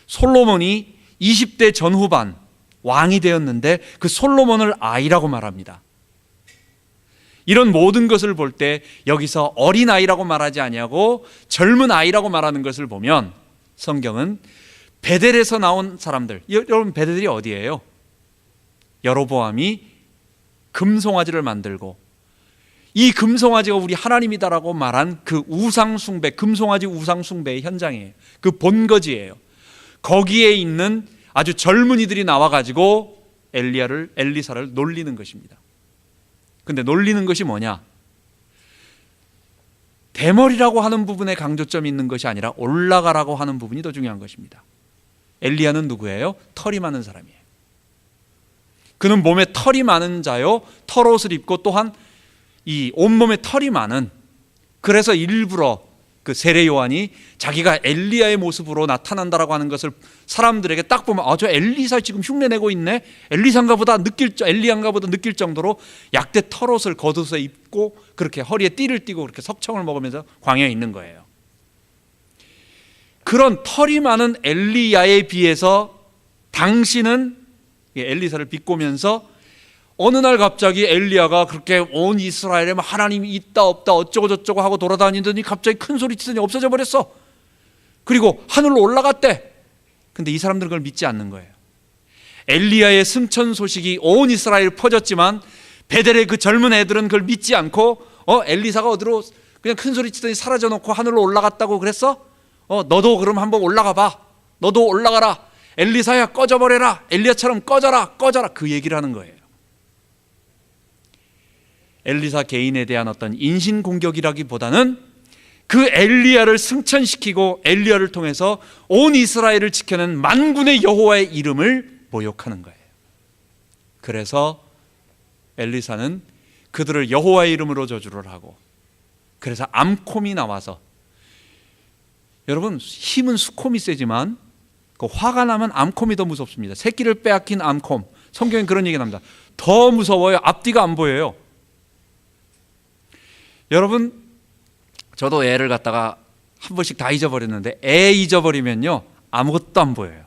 솔로몬이 20대 전후반 왕이 되었는데 그 솔로몬을 아이라고 말합니다. 이런 모든 것을 볼 때 여기서 어린아이라고 말하지 아니하고 젊은 아이라고 말하는 것을 보면, 성경은 베델에서 나온 사람들, 여러분 베델이 어디예요? 여로보암이 금송아지를 만들고, 이 금송아지가 우리 하나님이다라고 말한 그 우상숭배, 금송아지 우상숭배의 현장이에요. 그 본거지예요. 거기에 있는 아주 젊은이들이 나와가지고 엘리사를 놀리는 것입니다. 근데 놀리는 것이 뭐냐? 대머리라고 하는 부분에 강조점이 있는 것이 아니라 올라가라고 하는 부분이 더 중요한 것입니다. 엘리야는 누구예요? 털이 많은 사람이에요. 그는 몸에 털이 많은 자요, 털옷을 입고 또한 이 온몸에 털이 많은, 그래서 일부러 그 세례 요한이 자기가 엘리야의 모습으로 나타난다라고 하는 것을 사람들에게 딱 보면, 저 엘리사 지금 흉내내고 있네, 엘리야인가 보다 느낄 정도로 약대 털옷을 겉옷에 입고 그렇게 허리에 띠를 띠고 그렇게 석청을 먹으면서 광야에 있는 거예요. 그런 털이 많은 엘리야에 비해서 당신은, 엘리사를 비꼬면서 어느 날 갑자기 엘리야가 그렇게 온 이스라엘에 하나님이 있다 없다 어쩌고 저쩌고 하고 돌아다니더니 갑자기 큰 소리 치더니 없어져 버렸어. 그리고 하늘로 올라갔대. 근데 이 사람들은 그걸 믿지 않는 거예요. 엘리야의 승천 소식이 온 이스라엘 퍼졌지만 베델의 그 젊은 애들은 그걸 믿지 않고, 엘리사가 어디로 그냥 큰 소리 치더니 사라져 놓고 하늘로 올라갔다고 그랬어? 너도 그럼 한번 올라가 봐. 너도 올라가라. 엘리사야 꺼져버려라. 엘리야처럼 꺼져라. 그 얘기를 하는 거예요. 엘리사 개인에 대한 어떤 인신공격이라기보다는 그 엘리야를 승천시키고 엘리야를 통해서 온 이스라엘을 지켜낸 만군의 여호와의 이름을 모욕하는 거예요. 그래서 엘리사는 그들을 여호와의 이름으로 저주를 하고, 그래서 암콤이 나와서, 여러분 힘은 수콤이 세지만 그 화가 나면 암콤이 더 무섭습니다. 새끼를 빼앗긴 암콤, 성경엔 그런 얘기 납니다. 더 무서워요. 앞뒤가 안 보여요. 여러분, 저도 애를 갖다가 한 번씩 다 잊어버렸는데, 애 잊어버리면요 아무것도 안 보여요.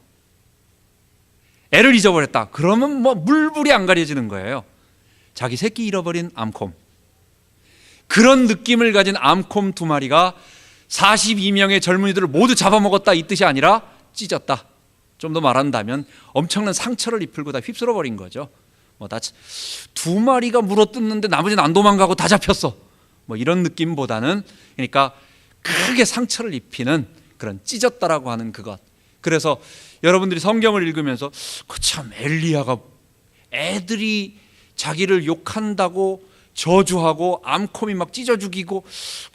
애를 잊어버렸다. 그러면 뭐 물불이 안 가려지는 거예요. 자기 새끼 잃어버린 암콤. 그런 느낌을 가진 암콤 2마리가 42명의 젊은이들을 모두 잡아먹었다 이 뜻이 아니라 찢었다. 좀 더 말한다면 엄청난 상처를 입히고 다 휩쓸어 버린 거죠. 뭐 다 2마리가 물어뜯는데 나머지는 안 도망가고 다 잡혔어. 뭐 이런 느낌보다는, 그러니까 크게 상처를 입히는 그런 찢었다라고 하는 그것. 그래서 여러분들이 성경을 읽으면서 참 엘리야가 애들이 자기를 욕한다고 저주하고 암콤이 막 찢어 죽이고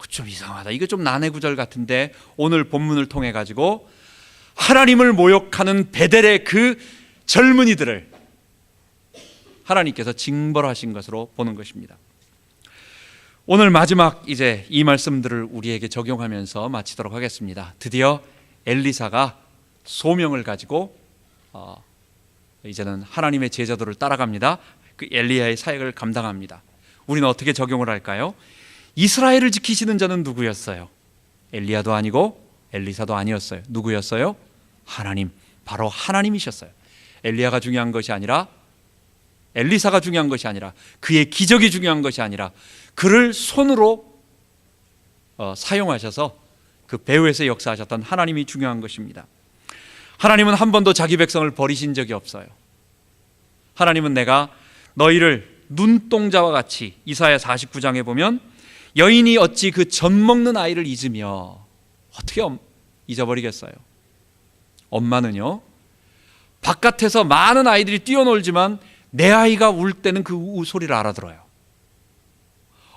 좀 이상하다. 이거 좀 난해 구절 같은데, 오늘 본문을 통해 가지고 하나님을 모욕하는 베델의 그 젊은이들을 하나님께서 징벌하신 것으로 보는 것입니다. 오늘 마지막 이제 이 말씀들을 우리에게 적용하면서 마치도록 하겠습니다. 드디어 엘리사가 소명을 가지고 이제는 하나님의 제자도를 따라갑니다. 그 엘리야의 사역을 감당합니다. 우리는 어떻게 적용을 할까요? 이스라엘을 지키시는 자는 누구였어요? 엘리야도 아니고 엘리사도 아니었어요. 누구였어요? 하나님, 바로 하나님이셨어요. 엘리야가 중요한 것이 아니라, 엘리사가 중요한 것이 아니라, 그의 기적이 중요한 것이 아니라, 그를 손으로 사용하셔서 그 배후에서 역사하셨던 하나님이 중요한 것입니다. 하나님은 한 번도 자기 백성을 버리신 적이 없어요. 하나님은 내가 너희를 눈동자와 같이, 이사야 49장에 보면 여인이 어찌 그 젖 먹는 아이를 잊으며, 어떻게 잊어버리겠어요? 엄마는요, 바깥에서 많은 아이들이 뛰어놀지만 내 아이가 울 때는 그 소리를 알아들어요.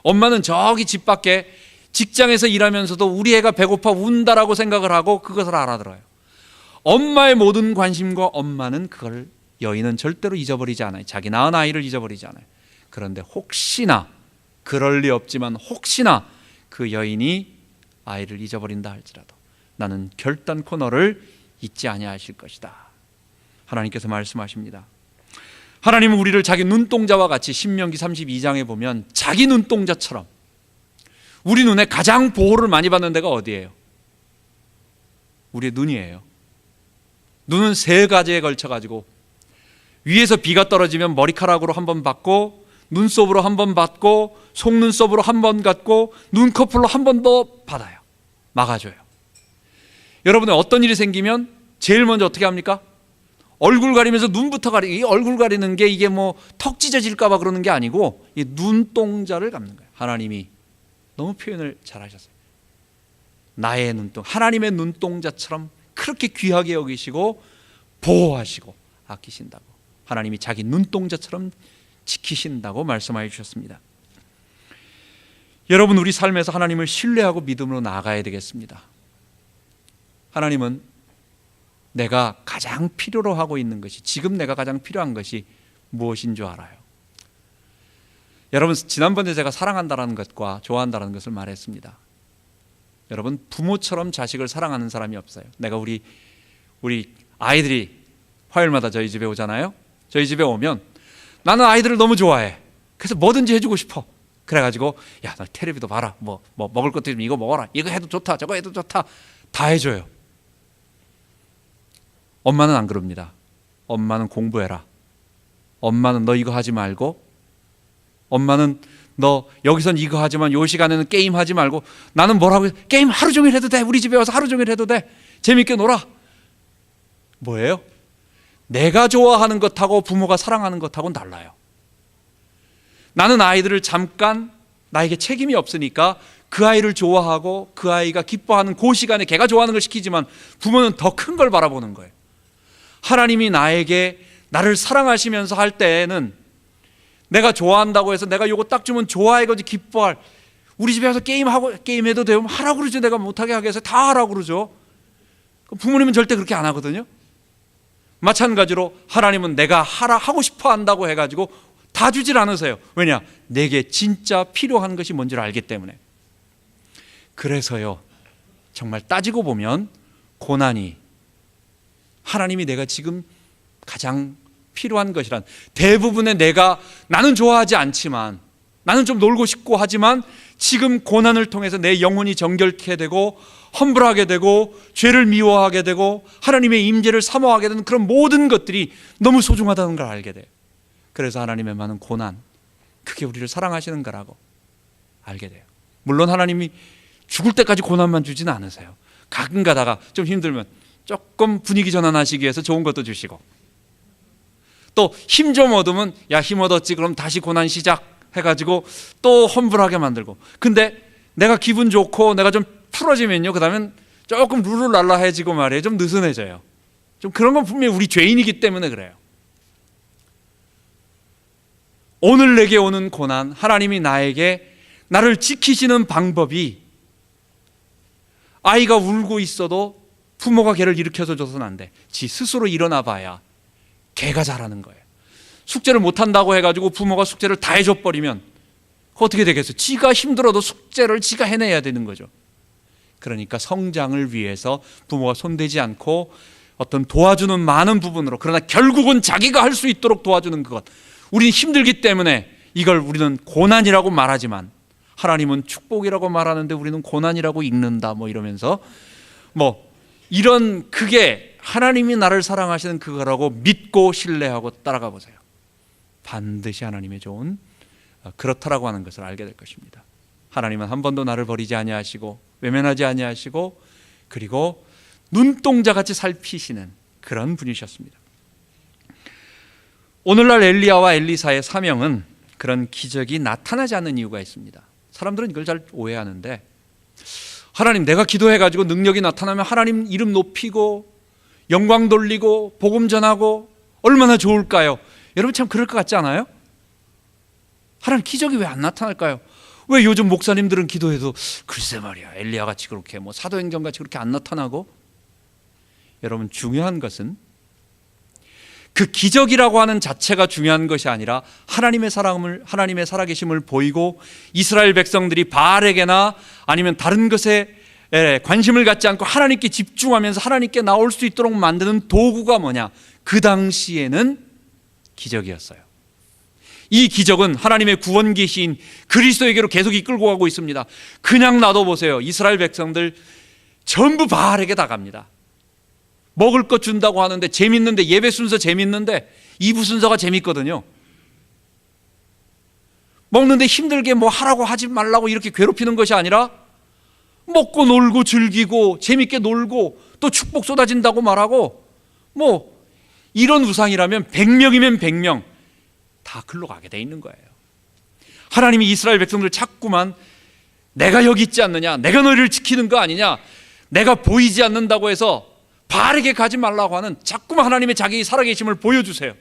엄마는 저기 집 밖에 직장에서 일하면서도 우리 애가 배고파 운다라고 생각을 하고 그것을 알아들어요. 엄마의 모든 관심과 엄마는 그걸, 여인은 절대로 잊어버리지 않아요. 자기 낳은 아이를 잊어버리지 않아요. 그런데 혹시나, 그럴 리 없지만 혹시나 그 여인이 아이를 잊어버린다 할지라도 나는 결단코 너를 잊지 아니하실 것이다. 하나님께서 말씀하십니다. 하나님은 우리를 자기 눈동자와 같이, 신명기 32장에 보면 자기 눈동자처럼, 우리 눈에 가장 보호를 많이 받는 데가 어디예요? 우리의 눈이에요. 눈은 3가지에 걸쳐가지고 위에서 비가 떨어지면 머리카락으로 한번 받고, 눈썹으로 한번 받고, 속눈썹으로 한번 받고, 눈꺼풀로 한 번 더 받아요. 막아줘요. 여러분의 어떤 일이 생기면 제일 먼저 어떻게 합니까? 얼굴 가리면서 눈부터 가리고, 이 얼굴 가리는 게 이게 뭐 턱 찢어질까 봐 그러는 게 아니고 이 눈동자를 감는 거예요. 하나님이 너무 표현을 잘하셨어요. 나의 눈동, 하나님의 눈동자처럼 그렇게 귀하게 여기시고 보호하시고 아끼신다고, 하나님이 자기 눈동자처럼 지키신다고 말씀하여 주셨습니다. 여러분, 우리 삶에서 하나님을 신뢰하고 믿음으로 나아가야 되겠습니다. 하나님은 내가 가장 필요로 하고 있는 것이, 지금 내가 가장 필요한 것이 무엇인 줄 알아요. 여러분, 지난번에 제가 사랑한다라는 것과 좋아한다라는 것을 말했습니다. 여러분, 부모처럼 자식을 사랑하는 사람이 없어요. 내가 우리 아이들이 화요일마다 저희 집에 오잖아요. 저희 집에 오면 나는 아이들을 너무 좋아해. 그래서 뭐든지 해주고 싶어. 그래가지고 야, 너 텔레비도 봐라. 뭐 먹을 것도 좀 이거 먹어라. 이거 해도 좋다. 저거 해도 좋다. 다 해줘요. 엄마는 안 그럽니다. 엄마는 공부해라. 엄마는 너 이거 하지 말고, 엄마는 너 여기선 이거 하지만 요 시간에는 게임 하지 말고, 나는 뭐라고, 게임 하루 종일 해도 돼. 우리 집에 와서 하루 종일 해도 돼. 재밌게 놀아. 뭐예요? 내가 좋아하는 것하고 부모가 사랑하는 것하고는 달라요. 나는 아이들을 잠깐, 나에게 책임이 없으니까 그 아이를 좋아하고 그 아이가 기뻐하는 그 시간에 걔가 좋아하는 걸 시키지만, 부모는 더 큰 걸 바라보는 거예요. 하나님이 나에게, 나를 사랑하시면서 할 때에는 내가 좋아한다고 해서 내가 요거 딱 주면 좋아해가지고 기뻐할, 우리 집에 와서 게임해도 되면 하라고 그러죠. 내가 못하게 하게 해서 다 하라고 그러죠. 부모님은 절대 그렇게 안 하거든요. 마찬가지로 하나님은 내가 하고 싶어 한다고 해가지고 다 주질 않으세요. 왜냐? 내게 진짜 필요한 것이 뭔지를 알기 때문에. 그래서요, 정말 따지고 보면 고난이, 하나님이 내가 지금 가장 필요한 것이란, 대부분의 나는 좋아하지 않지만 나는 좀 놀고 싶고 하지만 지금 고난을 통해서 내 영혼이 정결케 되고 험불하게 되고 죄를 미워하게 되고 하나님의 임재를 사모하게 되는 그런 모든 것들이 너무 소중하다는 걸 알게 돼요. 그래서 하나님의 많은 고난, 그게 우리를 사랑하시는 거라고 알게 돼요. 물론 하나님이 죽을 때까지 고난만 주지는 않으세요. 가끔 가다가 좀 힘들면 조금 분위기 전환하시기 위해서 좋은 것도 주시고, 또 힘 좀 얻으면 야, 힘 얻었지 그럼 다시 고난 시작 해가지고 또 험불하게 만들고, 근데 내가 기분 좋고 내가 좀 풀어지면요, 그 다음엔 조금 룰루랄라해지고 말이에요, 좀 느슨해져요. 좀 그런 건 분명히 우리 죄인이기 때문에 그래요. 오늘 내게 오는 고난, 하나님이 나를 지키시는 방법이, 아이가 울고 있어도 부모가 걔를 일으켜서 줘서는 안 돼. 지 스스로 일어나 봐야 걔가 자라는 거예요. 숙제를 못한다고 해가지고 부모가 숙제를 다 해줘 버리면 어떻게 되겠어요? 지가 힘들어도 숙제를 지가 해내야 되는 거죠. 그러니까 성장을 위해서 부모가 손대지 않고 어떤 도와주는 많은 부분으로, 그러나 결국은 자기가 할 수 있도록 도와주는 그것, 우리는 힘들기 때문에 이걸 우리는 고난이라고 말하지만 하나님은 축복이라고 말하는데 우리는 고난이라고 읽는다, 뭐 이러면서 이런, 그게 하나님이 나를 사랑하시는 그거라고 믿고 신뢰하고 따라가 보세요. 반드시 하나님의 좋은, 그렇다라고 하는 것을 알게 될 것입니다. 하나님은 한 번도 나를 버리지 아니하시고 외면하지 아니하시고, 그리고 눈동자같이 살피시는 그런 분이셨습니다. 오늘날 엘리야와 엘리사의 사명은 그런 기적이 나타나지 않는 이유가 있습니다. 사람들은 이걸 잘 오해하는데, 하나님, 내가 기도해가지고 능력이 나타나면 하나님 이름 높이고 영광 돌리고 복음 전하고 얼마나 좋을까요? 여러분 참 그럴 것 같지 않아요? 하나님, 기적이 왜 안 나타날까요? 왜 요즘 목사님들은 기도해도 글쎄 말이야, 엘리야같이 그렇게 사도행전같이 그렇게 안 나타나고? 여러분, 중요한 것은 그 기적이라고 하는 자체가 중요한 것이 아니라 하나님의 사랑을, 하나님의 살아계심을 보이고 이스라엘 백성들이 바알에게나 아니면 다른 것에 관심을 갖지 않고 하나님께 집중하면서 하나님께 나올 수 있도록 만드는 도구가 뭐냐? 그 당시에는 기적이었어요. 이 기적은 하나님의 구원 계시인 그리스도에게로 계속 이끌고 가고 있습니다. 그냥 놔둬보세요. 이스라엘 백성들 전부 바알에게 다 갑니다. 먹을 것 준다고 하는데, 재밌는데, 예배 순서 재밌는데 이부 순서가 재밌거든요. 먹는데 힘들게 하라고 하지 말라고 이렇게 괴롭히는 것이 아니라 먹고 놀고 즐기고 재밌게 놀고 또 축복 쏟아진다고 말하고, 이런 우상이라면 100명이면 100명 다 글로 가게 돼 있는 거예요. 하나님이 이스라엘 백성들 자꾸만 내가 여기 있지 않느냐, 내가 너희를 지키는 거 아니냐, 내가 보이지 않는다고 해서 바알에게 가지 말라고 하는 자꾸만 하나님의 자기 살아계심을 보여주세요.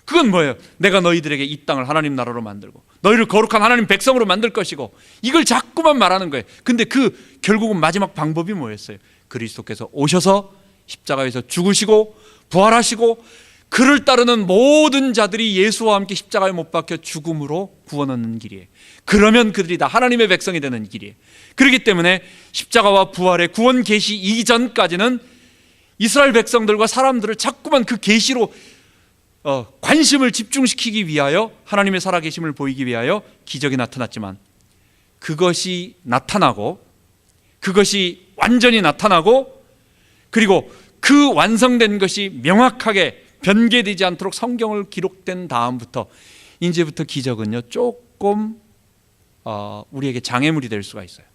그건 뭐예요? 내가 너희들에게 이 땅을 하나님 나라로 만들고 너희를 거룩한 하나님 백성으로 만들 것이고, 이걸 자꾸만 말하는 거예요. 근데 결국은 마지막 방법이 뭐였어요? 그리스도께서 오셔서 십자가에서 죽으시고 부활하시고 그를 따르는 모든 자들이 예수와 함께 십자가에 못 박혀 죽음으로 구원 얻는 길이에요. 그러면 그들이 다 하나님의 백성이 되는 길이에요. 그렇기 때문에 십자가와 부활의 구원 계시 이전까지는 이스라엘 백성들과 사람들을 자꾸만 그 계시로 관심을 집중시키기 위하여, 하나님의 살아계심을 보이기 위하여 기적이 나타났지만, 그것이 나타나고 그것이 완전히 나타나고 그리고 그 완성된 것이 명확하게 변개되지 않도록 성경을 기록된 다음부터 이제부터 기적은요 조금 우리에게 장애물이 될 수가 있어요.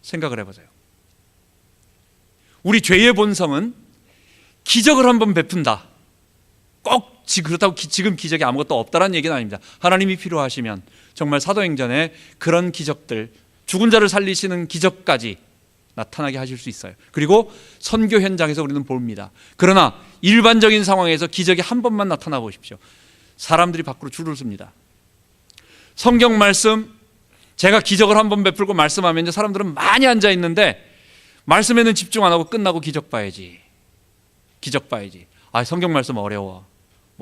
생각을 해보세요. 우리 죄의 본성은 기적을 한번 베푼다, 꼭 그렇다고 지금 기적이 아무것도 없다라는 얘기는 아닙니다. 하나님이 필요하시면 정말 사도행전에 그런 기적들, 죽은 자를 살리시는 기적까지 나타나게 하실 수 있어요. 그리고 선교 현장에서 우리는 봅니다. 그러나 일반적인 상황에서 기적이 한 번만 나타나 보십시오. 사람들이 밖으로 줄을 섭니다. 성경 말씀, 제가 기적을 한 번 베풀고 말씀하면 사람들은 많이 앉아 있는데 말씀에는 집중 안 하고 끝나고 기적 봐야지. 성경 말씀 어려워,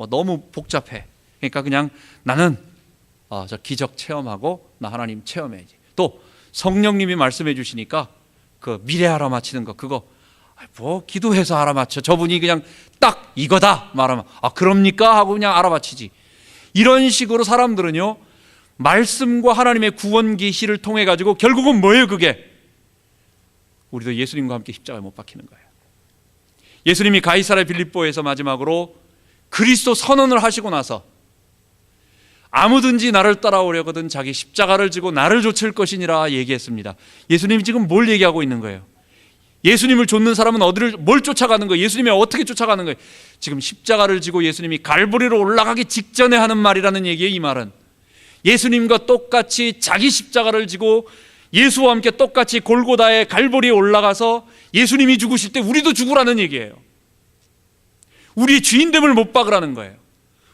너무 복잡해. 그러니까 그냥 나는 저 기적 체험하고 나 하나님 체험해야지. 또 성령님이 말씀해 주시니까 그 미래 알아맞히는 거, 그거 기도해서 알아맞혀. 저분이 그냥 딱 이거다 말하면 그럽니까 하고 그냥 알아맞히지. 이런 식으로 사람들은요 말씀과 하나님의 구원 계시를 통해 가지고 결국은 뭐예요? 그게 우리도 예수님과 함께 십자가에 못 박히는 거예요. 예수님이 가이사랴 빌립보에서 마지막으로 그리스도 선언을 하시고 나서 아무든지 나를 따라오려거든 자기 십자가를 지고 나를 좇을 것이니라 얘기했습니다. 예수님이 지금 뭘 얘기하고 있는 거예요? 예수님을 좇는 사람은 뭘 쫓아가는 거예요? 예수님이 어떻게 쫓아가는 거예요? 지금 십자가를 지고 예수님이 갈보리로 올라가기 직전에 하는 말이라는 얘기예요. 이 말은 예수님과 똑같이 자기 십자가를 지고 예수와 함께 똑같이 골고다의 갈보리에 올라가서 예수님이 죽으실 때 우리도 죽으라는 얘기예요. 우리의 주인됨을 못 박으라는 거예요.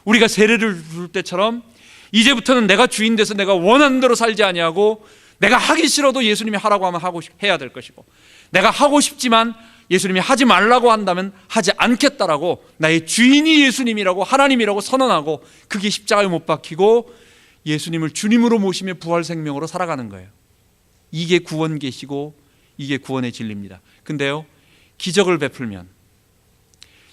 우리가 세례를 줄 때처럼 이제부터는 내가 주인 돼서 내가 원하는 대로 살지 아니하고 내가 하기 싫어도 예수님이 하라고 하면 해야 될 것이고, 내가 하고 싶지만 예수님이 하지 말라고 한다면 하지 않겠다라고 나의 주인이 예수님이라고 하나님이라고 선언하고 그게 십자가에 못 박히고 예수님을 주님으로 모시며 부활 생명으로 살아가는 거예요. 이게 구원 계시고 이게 구원의 진리입니다. 근데요, 기적을 베풀면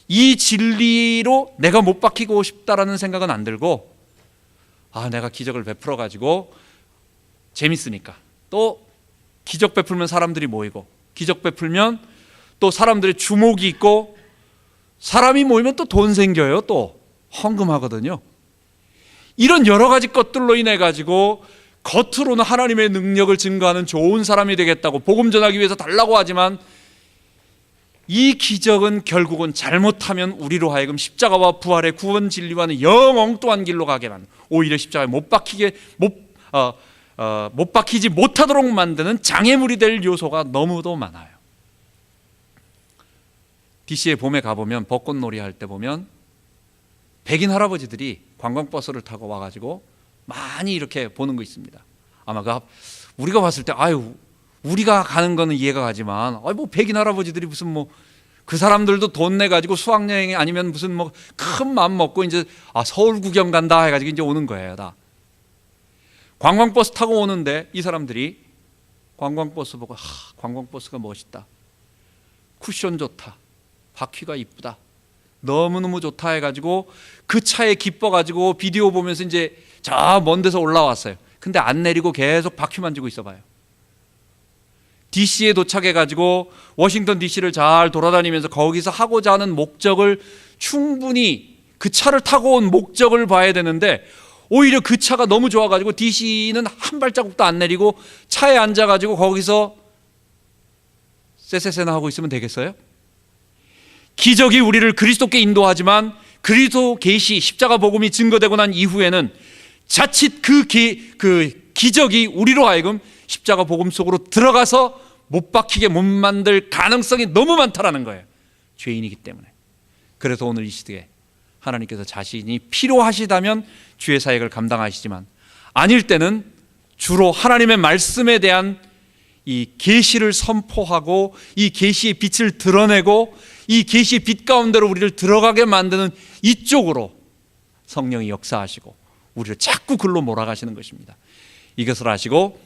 이 진리로 내가 못 박히고 싶다라는 생각은 안 들고, 내가 기적을 베풀어 가지고 재밌으니까, 또 기적 베풀면 사람들이 모이고, 기적 베풀면 또 사람들의 주목이 있고, 사람이 모이면 또 돈 생겨요. 또 헌금하거든요. 이런 여러 가지 것들로 인해 가지고 겉으로는 하나님의 능력을 증거하는 좋은 사람이 되겠다고 복음 전하기 위해서 달라고 하지만, 이 기적은 결국은 잘못하면 우리로 하여금 십자가와 부활의 구원 진리와는 영 엉뚱한 길로 가게 하는, 오히려 십자가에 못 박히지 못하도록 만드는 장애물이 될 요소가 너무도 많아요. DC의 봄에 가보면 벚꽃놀이 할 때 보면 백인 할아버지들이 관광버스를 타고 와가지고 많이 이렇게 보는 거 있습니다. 아마 우리가 봤을 때 우리가 가는 거는 이해가 가지만 뭐 백인 할아버지들이 무슨 그 사람들도 돈 내 가지고 수학여행이 아니면 무슨 큰 마음 먹고 이제 서울 구경 간다 해가지고 이제 오는 거예요. 다 관광버스 타고 오는데 이 사람들이 관광버스 보고 관광버스가 멋있다, 쿠션 좋다, 바퀴가 이쁘다, 너무너무 좋다 해가지고 그 차에 기뻐가지고 비디오 보면서 이제 저 먼 데서 올라왔어요. 근데 안 내리고 계속 바퀴 만지고 있어봐요. DC에 도착해가지고 워싱턴 DC를 잘 돌아다니면서 거기서 하고자 하는 목적을 충분히, 그 차를 타고 온 목적을 봐야 되는데 오히려 그 차가 너무 좋아가지고 DC는 한 발자국도 안 내리고 차에 앉아가지고 거기서 쎄쎄쎄나 하고 있으면 되겠어요? 기적이 우리를 그리스도께 인도하지만 그리스도 계시 십자가 복음이 증거되고 난 이후에는 자칫 그 기적이 우리로 하여금 십자가 복음 속으로 들어가서 못 박히게 못 만들 가능성이 너무 많다라는 거예요. 죄인이기 때문에. 그래서 오늘 이 시대에 하나님께서 자신이 필요하시다면 주의 사역을 감당하시지만 아닐 때는 주로 하나님의 말씀에 대한 이 계시를 선포하고 이 계시의 빛을 드러내고 이 계시의 빛 가운데로 우리를 들어가게 만드는 이쪽으로 성령이 역사하시고 우리를 자꾸 글로 몰아가시는 것입니다. 이것을 아시고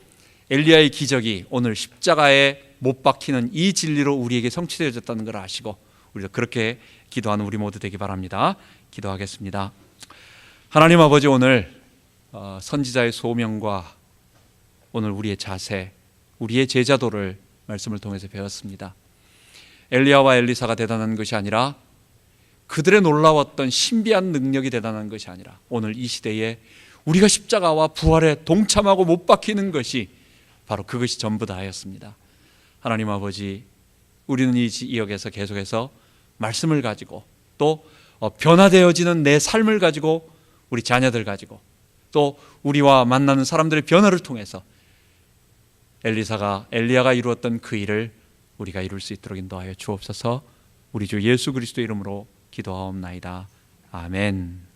엘리야의 기적이 오늘 십자가에 못 박히는 이 진리로 우리에게 성취되어졌다는 걸 아시고 우리도 그렇게 기도하는 우리 모두 되기 바랍니다. 기도하겠습니다. 하나님 아버지, 오늘 선지자의 소명과 오늘 우리의 자세, 우리의 제자도를 말씀을 통해서 배웠습니다. 엘리야와 엘리사가 대단한 것이 아니라 그들의 놀라웠던 신비한 능력이 대단한 것이 아니라 오늘 이 시대에 우리가 십자가와 부활에 동참하고 못 박히는 것이 바로 그것이 전부 다였습니다. 하나님 아버지, 우리는 이 지역에서 계속해서 말씀을 가지고 또 변화되어지는 내 삶을 가지고 우리 자녀들 가지고 또 우리와 만나는 사람들의 변화를 통해서 엘리야가 이루었던 그 일을 우리가 이룰 수 있도록 인도하여 주옵소서. 우리 주 예수 그리스도 이름으로 기도하옵나이다. 아멘.